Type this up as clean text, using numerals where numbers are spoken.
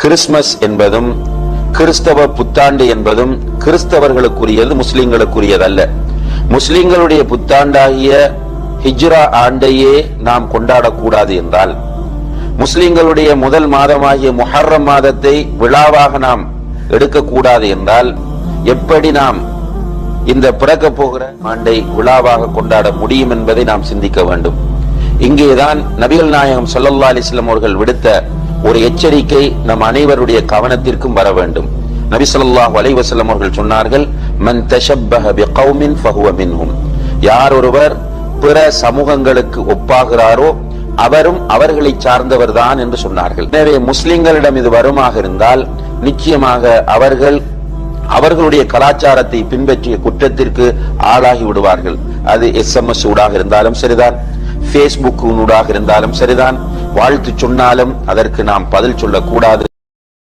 Christmas என்பதும் கிறிஸ்தவ புத்தாண்டு என்பதும் கிறிஸ்தவர்களுக்குரியது, முஸ்லிம்களுக்குரியதல்ல. முஸ்லிம்களுடைய புத்தாண்டாகிய ஹிஜ்ரா ஆண்டையே நாம் கொண்டாடக்கூடாது என்றால், முஸ்லிம்களுடைய முதல் மாதமாகிய முஹர்ரம் மாதத்தை விழாவாக நாம் எடுக்கக்கூடாது என்றால், எப்படி நாம் இந்த பிறக்க போகிற ஆண்டை விழாவாக கொண்டாட முடியும் என்பதை நாம் சிந்திக்க வேண்டும். இங்கேதான் நபிகள் நாயகம் ஸல்லல்லாஹு அலைஹி வஸல்லம் அவர்கள் விடுத்த ஒரு எச்சரிக்கை நம் அனைவருடைய கவனத்திற்கும் வர வேண்டும். நபி ஸல்லல்லாஹு அலைஹி வஸல்லம் அவர்கள் சொன்னார்கள், மன் தஷப்பஹ பிகௌமின் ஃபஹுவ மின்ஹும். யார் ஒருவர் பிற சமூகங்களுக்கு ஒப்பாகிறாரோ அவரும் அவர்களை சார்ந்தவர் தான் என்று சொன்னார்கள். எனவே முஸ்லிம்களிடம் இது வருமாக இருந்தால் நிச்சயமாக அவர்கள் அவர்களுடைய கலாச்சாரத்தை பின்பற்றிய குற்றத்திற்கு ஆளாகி விடுவார்கள். அது SMS ஊடாக இருந்தாலும் சரிதான், Facebook ஊடாக இருந்தாலும் சரிதான். வாழ்த்து சொன்னாலும் அதற்கு நாம் பதில் சொல்லக்கூடாது.